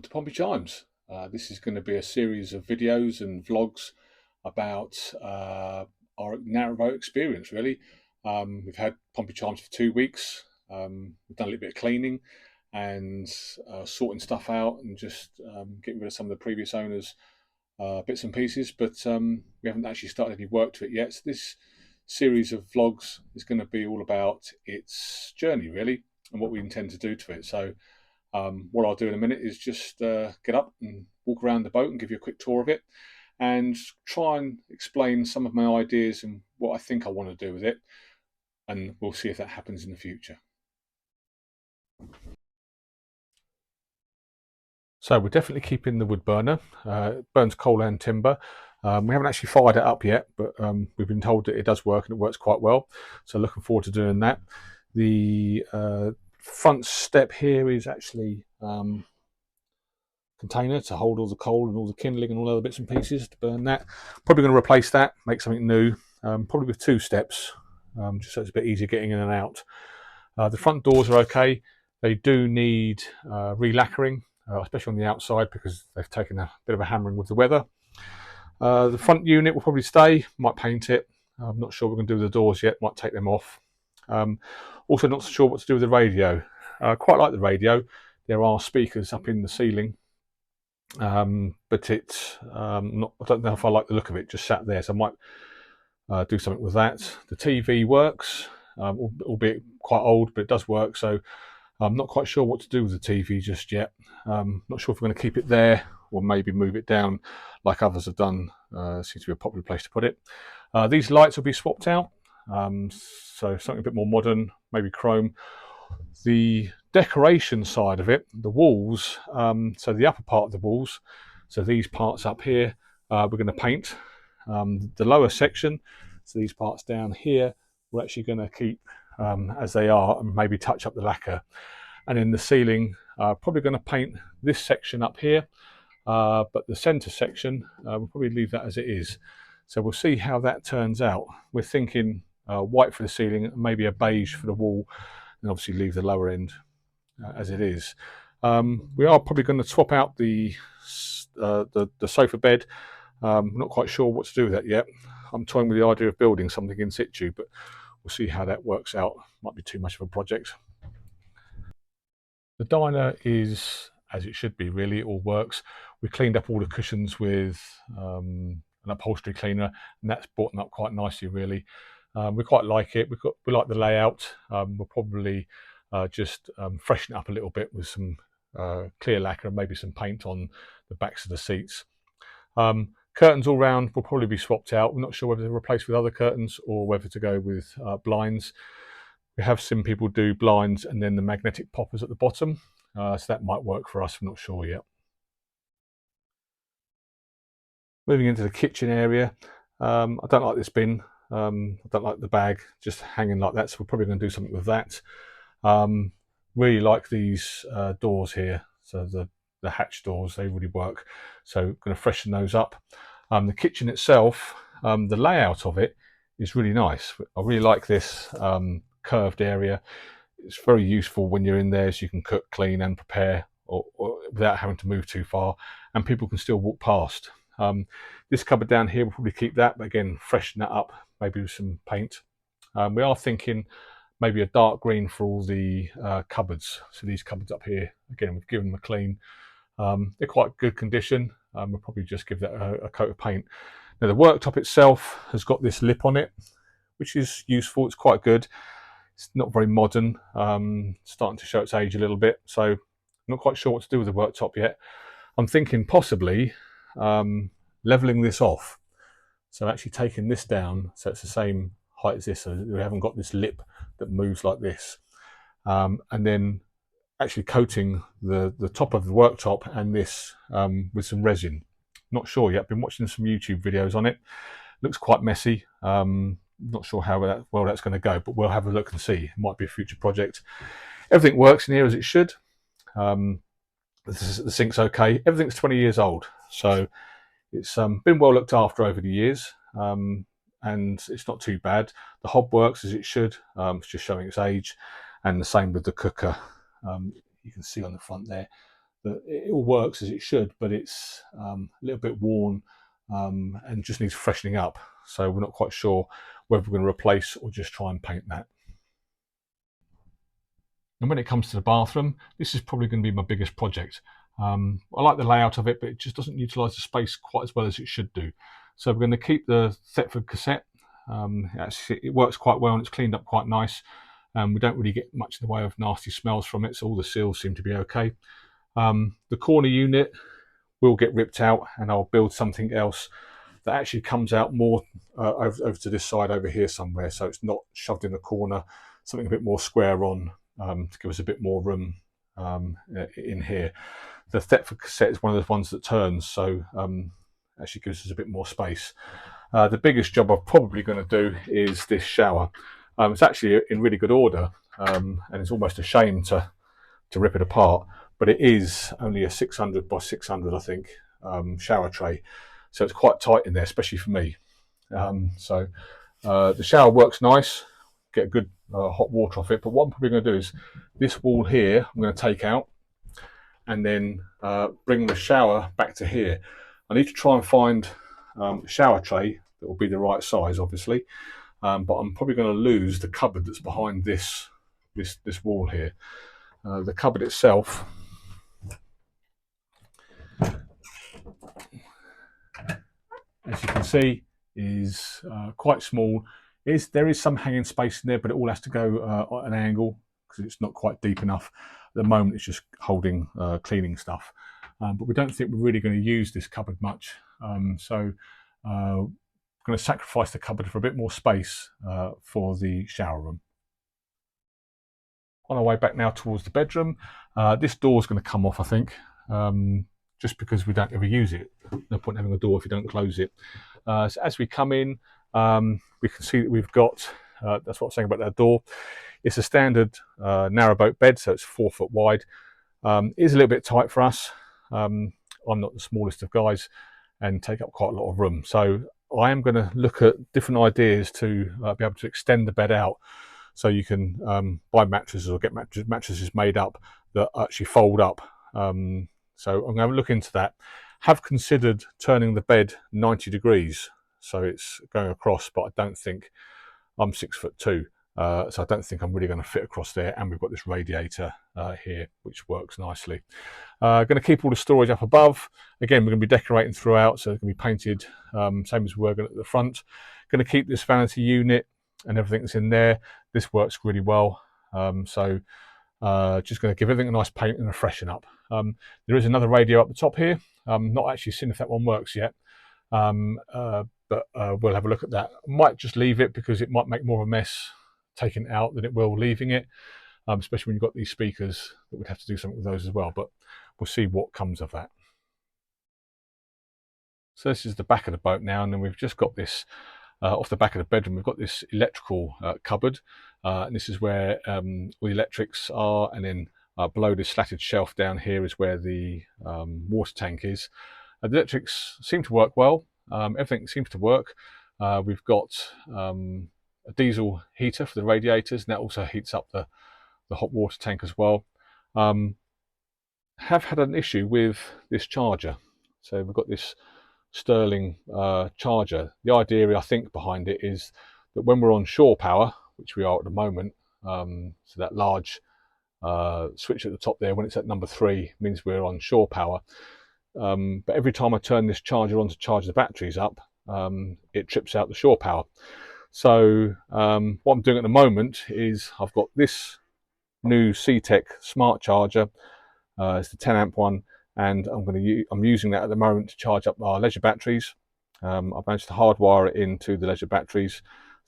to Pompey Chimes. This is going to be a series of videos and vlogs about our Narrowboat experience, really. We've had Pompey Chimes for 2 weeks. We've done a little bit of cleaning and sorting stuff out and just getting rid of some of the previous owners' bits and pieces, but we haven't actually started any work to it yet. So this series of vlogs is going to be all about its journey, really, and what we intend to do to it. So what I'll do in a minute is just get up and walk around the boat and give you a quick tour of it and try and explain some of my ideas and what I think I want to do with it, and we'll see if that happens in the future. So we're definitely keeping the wood burner. It burns coal and timber. We haven't actually fired it up yet, but we've been told that it does work and it works quite well. So looking forward to doing that. The front step here is actually container to hold all the coal and all the kindling and all the other bits and pieces to burn that. Probably going to replace that, make something new, probably with 2 steps, just so it's a bit easier getting in and out. The front doors are okay. They do need re-lacquering, especially on the outside, because they've taken a bit of a hammering with the weather. The front unit will probably stay, might paint it. I'm not sure we're going to do the doors yet, might take them off. Also not sure what to do with the radio. Quite like the radio. There are speakers up in the ceiling, but it's I don't know if I like the look of it just sat there, so I might do something with that. The TV works, albeit quite old, but it does work, so I'm not quite sure what to do with the TV just yet. Not sure if we're going to keep it there or maybe move it down like others have done. Seems to be a popular place to put it. These lights will be swapped out, so something a bit more modern, maybe chrome. The decoration side of it, the walls, so the upper part of the walls, so these parts up here, we're going to paint. The lower section, so these parts down here, we're actually going to keep as they are and maybe touch up the lacquer. And in the ceiling, probably going to paint this section up here, but the centre section, we'll probably leave that as it is. So we'll see how that turns out. We're thinking white for the ceiling and maybe a beige for the wall, and obviously leave the lower end as it is. We are probably going to swap out the sofa bed. I'm not quite sure what to do with that yet. I'm toying with the idea of building something in situ, but we'll see how that works out. Might be too much of a project. The diner is as it should be, really. It all works. We cleaned up all the cushions with an upholstery cleaner, and that's brought them up quite nicely, really. We quite like it. We like the layout. We'll probably just freshen it up a little bit with some clear lacquer and maybe some paint on the backs of the seats. Curtains all round will probably be swapped out. We're not sure whether to replace with other curtains or whether to go with blinds. We have seen people do blinds and then the magnetic poppers at the bottom, so that might work for us. I'm not sure yet. Moving into the kitchen area, I don't like this bin. I don't like the bag just hanging like that, so we're probably going to do something with that. Really like these doors here, so the hatch doors, they really work. So going to freshen those up. The kitchen itself, the layout of it is really nice. I really like this curved area. It's very useful when you're in there, so you can cook, clean and prepare or without having to move too far, and people can still walk past. This cupboard down here, we'll probably keep that, but again, freshen that up, maybe with some paint. We are thinking maybe a dark green for all the cupboards. So these cupboards up here, again, we've given them a clean. They're quite good condition. We'll probably just give that a coat of paint. Now the worktop itself has got this lip on it, which is useful. It's quite good. It's not very modern, starting to show its age a little bit. So I'm not quite sure what to do with the worktop yet. I'm thinking possibly leveling this off. So actually taking this down so it's the same height as this, so we haven't got this lip that moves like this. And then actually coating the top of the worktop and this with some resin. Not sure yet. Been watching some YouTube videos on it. Looks quite messy. Not sure how well that's going to go, but we'll have a look and see. It might be a future project. Everything works in here as it should. The sink's okay. Everything's 20 years old, so it's been well looked after over the years, and it's not too bad. The hob works as it should. It's just showing its age, and the same with the cooker. You can see on the front there, it all works as it should, but it's a little bit worn and just needs freshening up. So we're not quite sure whether we're going to replace or just try and paint that. And when it comes to the bathroom, this is probably going to be my biggest project. I like the layout of it, but it just doesn't utilise the space quite as well as it should do. So we're going to keep the Thetford cassette. Actually, it works quite well and it's cleaned up quite nice. We don't really get much in the way of nasty smells from it, so all the seals seem to be okay. The corner unit will get ripped out and I'll build something else that actually comes out more over to this side over here somewhere, so it's not shoved in the corner, something a bit more square on to give us a bit more room in here. The Thetford cassette is one of the ones that turns, so actually gives us a bit more space. The biggest job I'm probably going to do is this shower. It's actually in really good order, and it's almost a shame to rip it apart, but it is only a 600 by 600, I think, shower tray, so it's quite tight in there, especially for me. The shower works nice, get good hot water off it, but what I'm probably going to do is this wall here I'm going to take out and then bring the shower back to here. I need to try and find a shower tray that will be the right size, obviously, but I'm probably going to lose the cupboard that's behind this wall here. The cupboard itself, as you can see, is quite small. There is some hanging space in there, but it all has to go at an angle because it's not quite deep enough. At the moment, it's just holding cleaning stuff. But we don't think we're really going to use this cupboard much. So we're going to sacrifice the cupboard for a bit more space for the shower room. On our way back now towards the bedroom, this door is going to come off, I think, just because we don't ever use it. No point having a door if you don't close it. So as we come in, we can see that we've got, that's what I'm saying about that door. It's a standard narrowboat bed, so it's 4 foot wide. It is a little bit tight for us. I'm not the smallest of guys and take up quite a lot of room. So I am going to look at different ideas to be able to extend the bed out. So you can buy mattresses or get mattresses made up that actually fold up. So I'm going to look into that. Have considered turning the bed 90 degrees. So it's going across, but I don't think, I'm 6'2", so I don't think I'm really going to fit across there. And we've got this radiator here, which works nicely. Going to keep all the storage up above. Again, we're going to be decorating throughout, so it's going to be painted same as we were at the front. Going to keep this vanity unit and everything that's in there. This works really well. Just going to give everything a nice paint and a freshen up. There is another radio up the top here. Not actually seen if that one works yet. But we'll have a look at that. Might just leave it because it might make more of a mess taking it out than it will leaving it, especially when you've got these speakers that would have to do something with those as well, but we'll see what comes of that. So this is the back of the boat now, and then we've just got this off the back of the bedroom. We've got this electrical cupboard, and this is where all the electrics are, and then below this slatted shelf down here is where the water tank is. The electrics seem to work well. Everything seems to work. We've got a diesel heater for the radiators, and that also heats up the hot water tank as well. Have had an issue with this charger. So we've got this Sterling charger. The idea, I think, behind it is that when we're on shore power, which we are at the moment, so that large switch at the top there, when it's at number 3, means we're on shore power. But every time I turn this charger on to charge the batteries up, it trips out the shore power. So what I'm doing at the moment is I've got this new C-Tech smart charger. It's the 10 amp one, and I'm using that at the moment to charge up our leisure batteries. I've managed to hardwire it into the leisure batteries. So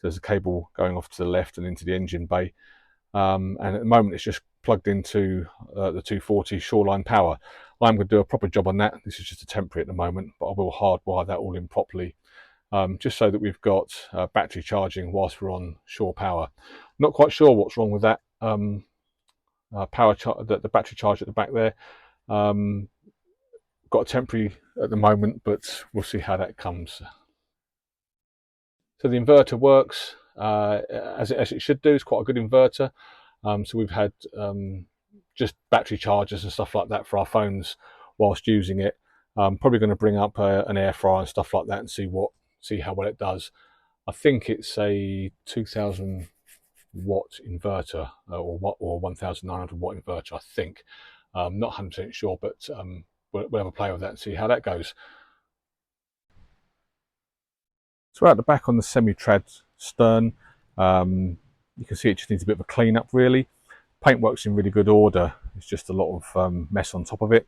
there's a cable going off to the left and into the engine bay. And at the moment it's just plugged into the 240 shoreline power. I'm going to do a proper job on that. This is just a temporary at the moment, but I will hardwire that all in properly, just so that we've got battery charging whilst we're on shore power. Not quite sure what's wrong with that the battery charge at the back there. Got a temporary at the moment, but we'll see how that comes. So the inverter works as it should do. It's quite a good inverter. So we've had just battery chargers and stuff like that for our phones whilst using it. Probably going to bring up an air fryer and stuff like that and see how well it does. I think it's a 2000 watt inverter or 1900 watt inverter, I think. Not 100% sure, but we'll have a play with that and see how that goes. So out the back on the semi-trad stern, you can see it just needs a bit of a clean up really. Paintwork's in really good order. It's just a lot of mess on top of it.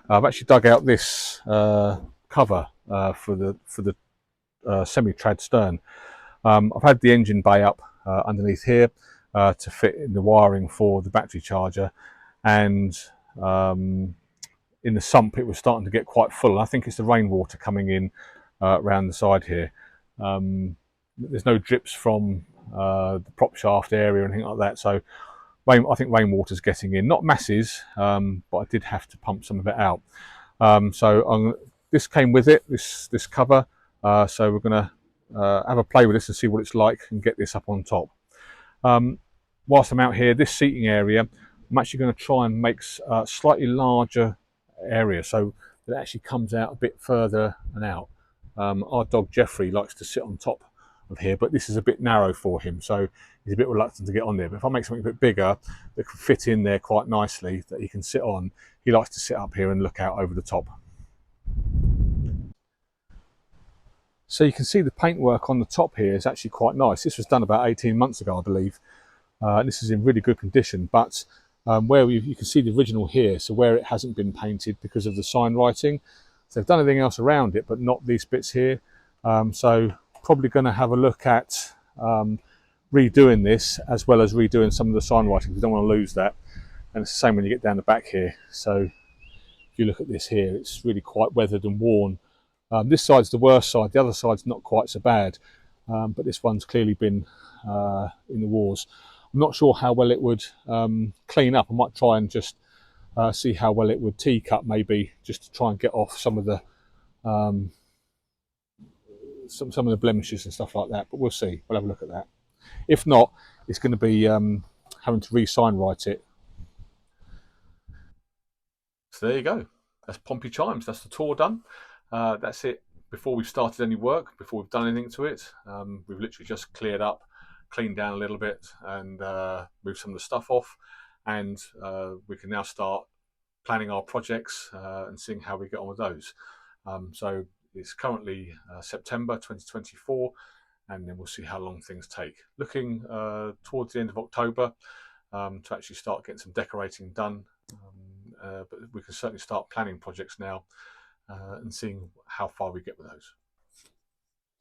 I've actually dug out this cover for the semi-trad stern. I've had the engine bay up underneath here to fit in the wiring for the battery charger, and in the sump it was starting to get quite full. I think it's the rainwater coming in around the side here. There's no drips from the prop shaft area or anything like that, so I think rainwater's getting in. Not masses, but I did have to pump some of it out. This came with it, this cover, so we're going to have a play with this and see what it's like and get this up on top. Whilst I'm out here, this seating area, I'm actually going to try and make a slightly larger area so that it actually comes out a bit further and out. Our dog Jeffrey likes to sit on top of here, but this is a bit narrow for him, so he's a bit reluctant to get on there. But if I make something a bit bigger that can fit in there quite nicely, that he can sit on, he likes to sit up here and look out over the top. So you can see the paintwork on the top here is actually quite nice. This was done about 18 months ago, I believe. This is in really good condition, but where you can see the original here, so where it hasn't been painted because of the sign writing. So they've done everything else around it, but not these bits here. So probably going to have a look at redoing this as well as redoing some of the sign writing. We don't want to lose that. And it's the same when you get down the back here. So if you look at this here, it's really quite weathered and worn. This side's the worst side. The other side's not quite so bad, but this one's clearly been in the wars. I'm not sure how well it would clean up. I might try and just see how well it would tea-cut, maybe, just to try and get off some of the some of the blemishes and stuff like that. But we'll see. We'll have a look at that. If not, it's going to be having to re-sign write it. So there you go. That's Pompey Chimes. That's the tour done. That's it. Before we've started any work, before we've done anything to it, we've literally just cleared up, cleaned down a little bit, and moved some of the stuff off. And we can now start planning our projects and seeing how we get on with those. So it's currently September 2024, and then we'll see how long things take. Looking towards the end of October to actually start getting some decorating done, but we can certainly start planning projects now and seeing how far we get with those.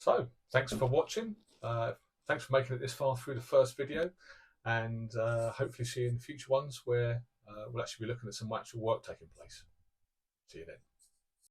So thanks for watching. Thanks for making it this far through the first video, and hopefully see you in the future ones where we'll actually be looking at some actual work taking place. See you then.